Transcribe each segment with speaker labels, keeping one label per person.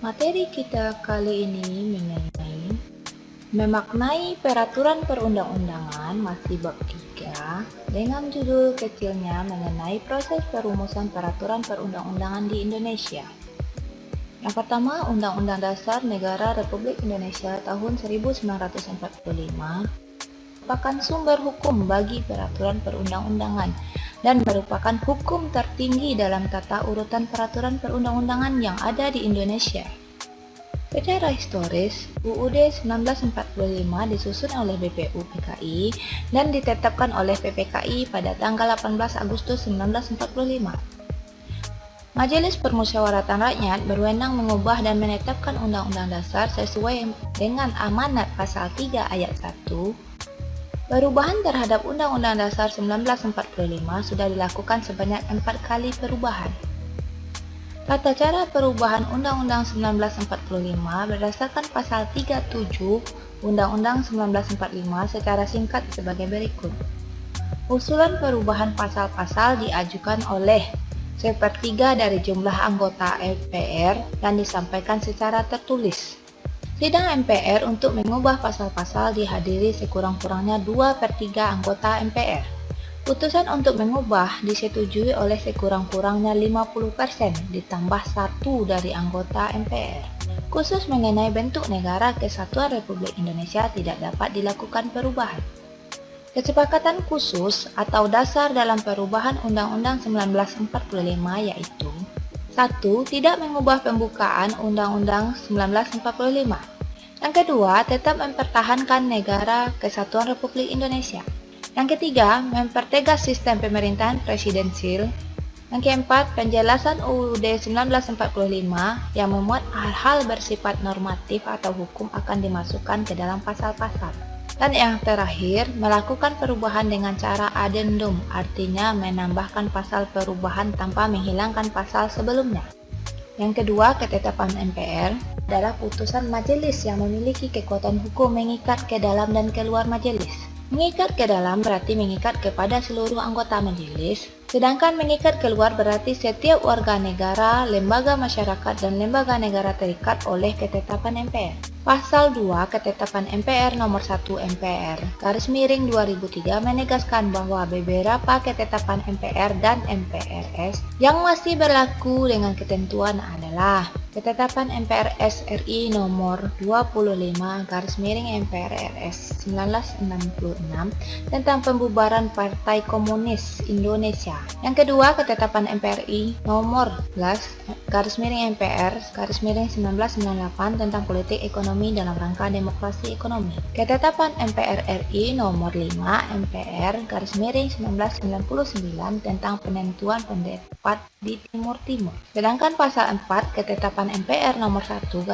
Speaker 1: Materi kita kali ini memaknai peraturan perundang-undangan masih bab 3 dengan judul kecilnya mengenai proses perumusan peraturan perundang-undangan di Indonesia. Yang pertama, Undang-Undang Dasar Negara Republik Indonesia tahun 1945 merupakan sumber hukum bagi peraturan perundang-undangan dan merupakan hukum tertinggi dalam tata urutan peraturan perundang-undangan yang ada di Indonesia. Secara historis, UUD 1945 disusun oleh BPU PKI dan ditetapkan oleh PPKI pada tanggal 18 Agustus 1945. Majelis Permusyawaratan Rakyat berwenang mengubah dan menetapkan Undang-Undang Dasar sesuai dengan amanat Pasal 3 Ayat 1. Perubahan terhadap Undang-Undang Dasar 1945 sudah dilakukan sebanyak 4 kali perubahan. Tata cara perubahan Undang-Undang 1945 berdasarkan Pasal 37 Undang-Undang 1945 secara singkat sebagai berikut. Usulan perubahan pasal-pasal diajukan oleh sepertiga dari jumlah anggota MPR dan disampaikan secara tertulis. Sidang MPR untuk mengubah pasal-pasal dihadiri sekurang-kurangnya 2/3 anggota MPR. Putusan untuk mengubah disetujui oleh sekurang-kurangnya 50% ditambah 1 dari anggota MPR. Khusus mengenai bentuk Negara Kesatuan Republik Indonesia tidak dapat dilakukan perubahan. Kesepakatan khusus atau dasar dalam perubahan Undang-Undang 1945 yaitu 1. Tidak mengubah pembukaan Undang-Undang 1945. Yang kedua, tetap mempertahankan Negara Kesatuan Republik Indonesia. Yang ketiga, mempertegas sistem pemerintahan presidensil. Yang keempat, penjelasan UUD 1945 yang memuat hal-hal bersifat normatif atau hukum akan dimasukkan ke dalam pasal-pasal. Dan yang terakhir, melakukan perubahan dengan cara adendum, artinya menambahkan pasal perubahan tanpa menghilangkan pasal sebelumnya. Yang kedua, ketetapan MPR adalah putusan majelis yang memiliki kekuatan hukum mengikat ke dalam dan keluar majelis. Mengikat ke dalam berarti mengikat kepada seluruh anggota majelis, sedangkan mengikat keluar berarti setiap warga negara, lembaga masyarakat, dan lembaga negara terikat oleh ketetapan MPR. Pasal 2 Ketetapan MPR Nomor 1 MPR _2003 menegaskan bahwa beberapa ketetapan MPR dan MPRS yang masih berlaku dengan ketentuan adalah Ketetapan MPRS RI Nomor 25 _MPRRS 1966 tentang pembubaran Partai Komunis Indonesia. Yang kedua, Ketetapan MPRI Nomor 11 _MPR 1998 tentang politik ekonomi dalam rangka demokrasi ekonomi. Ketetapan MPR RI Nomor 5 MPR _1999 tentang penentuan pendapat di Timur Timur. Sedangkan pasal 4 Ketetapan MPR Nomor 1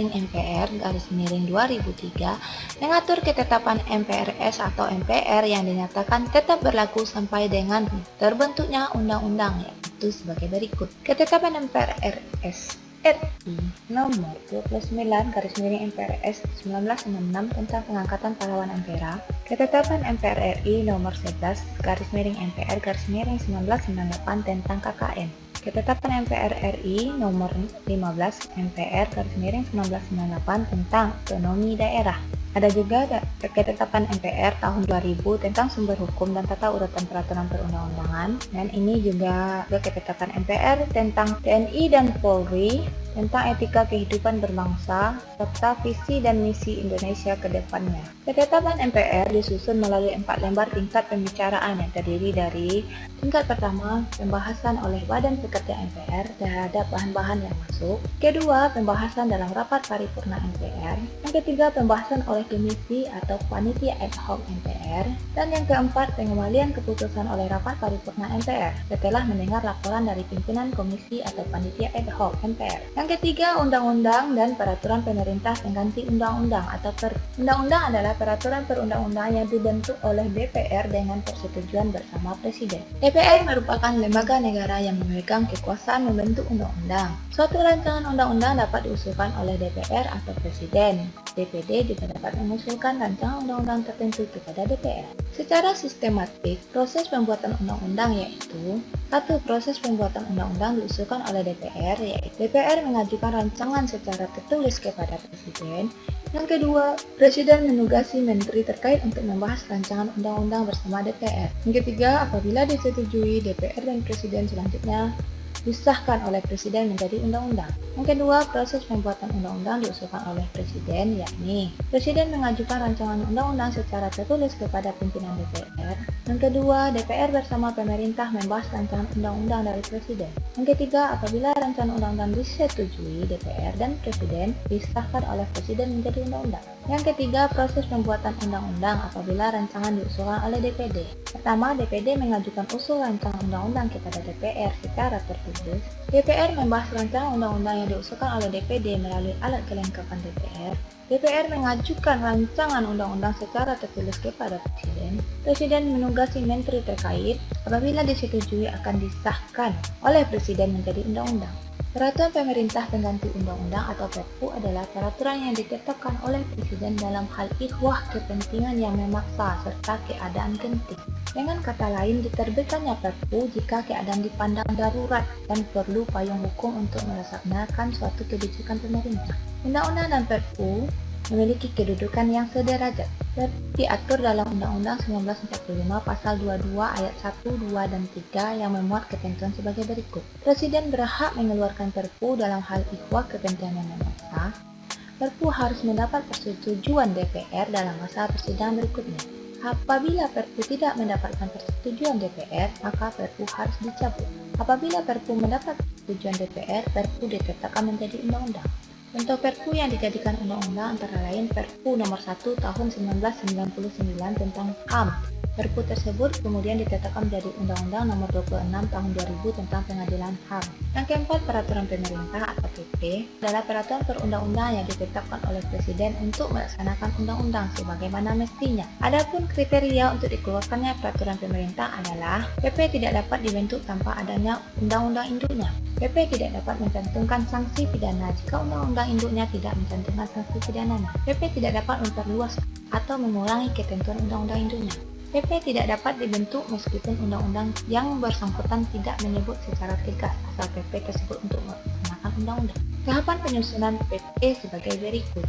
Speaker 1: _MPR _2003 mengatur ketetapan MPRS atau MPR yang dinyatakan tetap berlaku sampai dengan terbentuknya undang-undang, yaitu sebagai berikut. Ketetapan MPRS RI Nomor 29 _MPRS 1966 tentang pengangkatan pahlawan Ampera. Ketetapan MPR RI Nomor 11 _MPR _1998 tentang KKN. Ketetapan MPR RI Nomor 15 MPR _1998 tentang otonomi daerah. Ada juga ketetapan MPR tahun 2000 tentang sumber hukum dan tata urutan peraturan perundang-undangan, dan ini juga ketetapan MPR tentang TNI dan Polri, tentang etika kehidupan berbangsa, serta visi dan misi Indonesia ke depannya. Ketetapan MPR disusun melalui 4 lembar tingkat pembicaraan yang terdiri dari tingkat pertama, pembahasan oleh Badan Pekerja MPR terhadap bahan-bahan yang masuk. Kedua, pembahasan dalam rapat paripurna MPR. Yang ketiga, pembahasan oleh komisi atau panitia ad hoc MPR. Dan yang keempat, pengembalian keputusan oleh rapat paripurna MPR setelah mendengar laporan dari pimpinan komisi atau panitia ad hoc MPR. Yang ketiga, undang-undang dan peraturan pemerintah pengganti undang-undang atau undang-undang adalah peraturan perundang-undangan yang dibentuk oleh DPR dengan persetujuan bersama Presiden. DPR merupakan lembaga negara yang memegang kekuasaan membentuk undang-undang. Suatu rancangan undang-undang dapat diusulkan oleh DPR atau Presiden. DPD juga dapat dapat mengusulkan rancangan undang-undang tertentu kepada DPR. Secara sistematik, proses pembuatan undang-undang yaitu: 1. Proses pembuatan undang-undang diusulkan oleh DPR, yaitu DPR mengajukan rancangan secara tertulis kepada Presiden. Yang kedua, Presiden menugasi menteri terkait untuk membahas rancangan undang-undang bersama DPR. Yang ketiga, apabila disetujui, DPR dan Presiden selanjutnya disahkan oleh Presiden menjadi undang-undang. Yang kedua, proses pembuatan undang-undang diusulkan oleh Presiden, yakni Presiden mengajukan rancangan undang-undang secara tertulis kepada pimpinan DPR. Yang kedua, DPR bersama pemerintah membahas rancangan undang-undang dari Presiden. Yang ketiga, apabila rancangan undang-undang disetujui, DPR dan Presiden disahkan oleh Presiden menjadi undang-undang. Yang ketiga, proses pembuatan undang-undang apabila rancangan diusulkan oleh DPD. Pertama, DPD mengajukan usul rancangan undang-undang kepada DPR secara tertulis. DPR membahas rancangan undang-undang yang diusulkan oleh DPD melalui alat kelengkapan DPR. DPR mengajukan rancangan undang-undang secara tertulis kepada Presiden. Presiden menugasi menteri terkait. Apabila disetujui, akan disahkan oleh Presiden menjadi undang-undang. Peraturan pemerintah pengganti undang-undang atau Perpu adalah peraturan yang ditetapkan oleh Presiden dalam hal ikhwah kepentingan yang memaksa serta keadaan genting. Dengan kata lain, diterbitkannya Perpu jika keadaan dipandang darurat dan perlu payung hukum untuk melaksanakan suatu kebijakan pemerintah. Undang-undang dan Perpu memiliki kedudukan yang sederajat. Diatur dalam Undang-Undang 1945 Pasal 22 Ayat 1, 2, dan 3 yang memuat ketentuan sebagai berikut. Presiden berhak mengeluarkan Perpu dalam hal ikhwah kepentingan yang memaksa. Perpu harus mendapat persetujuan DPR dalam masa persidangan berikutnya. Apabila Perpu tidak mendapatkan persetujuan DPR, maka Perpu harus dicabut. Apabila Perpu mendapat persetujuan DPR, Perpu ditetapkan menjadi undang-undang. Bentuk Perpu yang dijadikan undang-undang antara lain Perpu Nomor 1 Tahun 1999 tentang HAM. Perpu tersebut kemudian ditetapkan menjadi Undang-Undang Nomor 26 Tahun 2000 tentang Pengadilan HAM. Yang keempat, Peraturan Pemerintah atau PP adalah peraturan perundang-undang yang ditetapkan oleh Presiden untuk melaksanakan undang-undang sebagaimana mestinya. Adapun kriteria untuk dikeluarkannya peraturan pemerintah adalah PP tidak dapat dibentuk tanpa adanya undang-undang induknya. PP tidak dapat mencantumkan sanksi pidana jika undang-undang induknya tidak mencantumkan sanksi pidananya. PP tidak dapat memperluas atau mengurangi ketentuan undang-undang induknya. PP tidak dapat dibentuk meskipun undang-undang yang bersangkutan tidak menyebut secara tegas asal PP tersebut untuk melaksanakan undang-undang. Tahapan penyusunan PP sebagai berikut.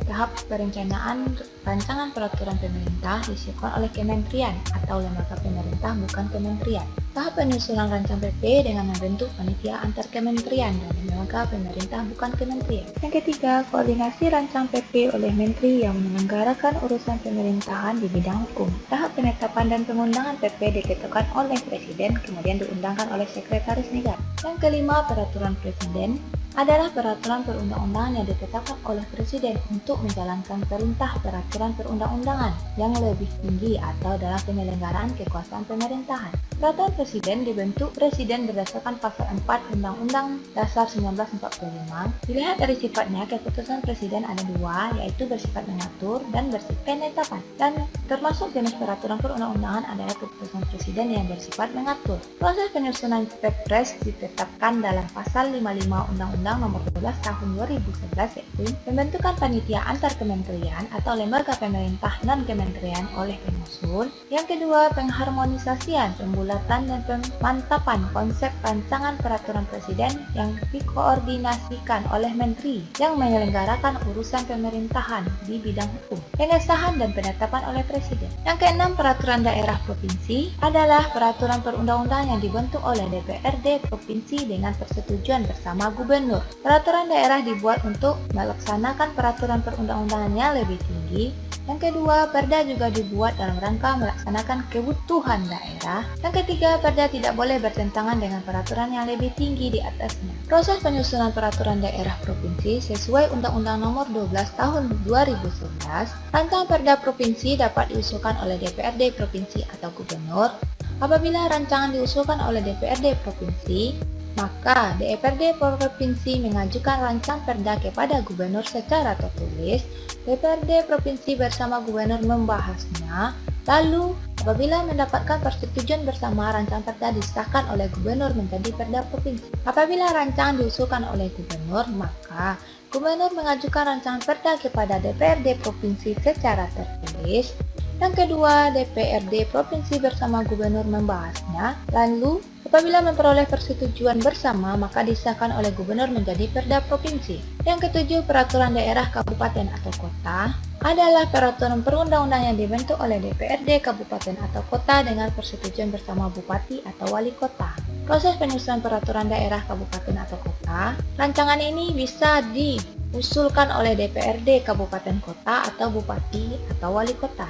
Speaker 1: Tahap perencanaan rancangan peraturan pemerintah disiapkan oleh kementerian atau lembaga pemerintah bukan kementerian. Tahap penyusunan rancangan PP dengan membentuk panitia antar kementerian dan lembaga pemerintah bukan kementerian. Yang ketiga, koordinasi rancangan PP oleh menteri yang menyelenggarakan urusan pemerintahan di bidang hukum. Tahap penetapan dan pengundangan PP ditetapkan oleh Presiden kemudian diundangkan oleh Sekretaris Negara. Yang kelima, peraturan Presiden adalah peraturan perundang-undangan yang ditetapkan oleh Presiden untuk menjalankan perintah peraturan perundang-undangan yang lebih tinggi atau dalam penyelenggaraan kekuasaan pemerintahan. Peraturan Presiden dibentuk Presiden berdasarkan Pasal 4 Undang-Undang Dasar 1945. Dilihat dari sifatnya, keputusan Presiden ada dua, yaitu bersifat mengatur dan bersifat penetapan. Dan termasuk jenis peraturan perundang-undangan adalah keputusan Presiden yang bersifat mengatur. Proses penyusunan Perpres ditetapkan dalam Pasal 55 Undang-Undang Nomor 12 Tahun 2011, yaitu pembentukan panitia antar kementerian atau lembaga pemerintah non-kementerian oleh pengusul. Yang kedua, pengharmonisasian, pembulatan dan pemantapan konsep rancangan peraturan Presiden yang dikoordinasikan oleh menteri yang menyelenggarakan urusan pemerintahan di bidang hukum. Pengesahan dan penetapan oleh Presiden. Yang keenam, peraturan daerah provinsi adalah peraturan perundang-undangan yang dibentuk oleh DPRD provinsi dengan persetujuan bersama gubernur. Peraturan daerah dibuat untuk melaksanakan peraturan perundang-undangannya lebih tinggi. Yang kedua, Perda juga dibuat dalam rangka melaksanakan kebutuhan daerah. Yang ketiga, Perda tidak boleh bertentangan dengan peraturan yang lebih tinggi di atasnya. Proses penyusunan peraturan daerah provinsi sesuai Undang-Undang Nomor 12 Tahun 2011, rancangan Perda provinsi dapat diusulkan oleh DPRD provinsi atau gubernur. Apabila rancangan diusulkan oleh DPRD provinsi, maka DPRD provinsi mengajukan rancangan Perda kepada gubernur secara tertulis. DPRD provinsi bersama gubernur membahasnya. Lalu, apabila mendapatkan persetujuan bersama, rancangan Perda disahkan oleh gubernur menjadi Perda provinsi. Apabila rancangan diusulkan oleh gubernur, maka Gubernur mengajukan rancangan perda kepada DPRD Provinsi secara tertulis. Yang kedua, DPRD Provinsi bersama Gubernur membahasnya. Lalu, apabila memperoleh persetujuan bersama, maka disahkan oleh Gubernur menjadi perda provinsi. Yang ketujuh, peraturan daerah kabupaten atau kota adalah peraturan perundang-undang yang dibentuk oleh DPRD kabupaten atau kota dengan persetujuan bersama bupati atau wali kota. Proses penyusunan peraturan daerah kabupaten atau kota, rancangan ini bisa diusulkan oleh DPRD kabupaten kota atau bupati atau wali kota.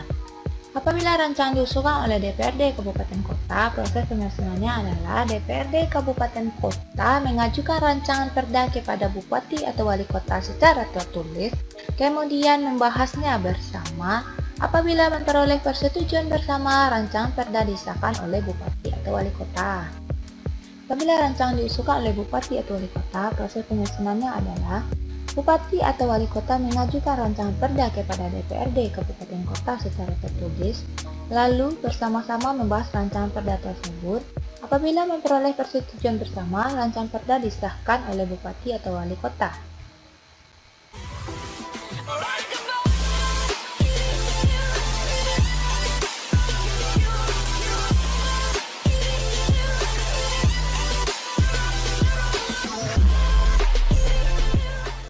Speaker 1: Apabila rancangan diusulkan oleh DPRD Kabupaten Kota, proses penyusunannya adalah DPRD Kabupaten Kota mengajukan rancangan perda kepada Bupati atau Wali Kota secara tertulis, kemudian membahasnya bersama. Apabila memperoleh persetujuan bersama, rancangan perda disahkan oleh Bupati atau Wali Kota. Apabila rancangan diusulkan oleh Bupati atau Wali Kota, proses penyusunannya adalah Bupati atau Wali Kota mengajukan rancangan perda kepada DPRD Kabupaten Kota secara tertulis, lalu bersama-sama membahas rancangan perda tersebut. Apabila memperoleh persetujuan bersama, rancangan perda disahkan oleh Bupati atau Wali Kota.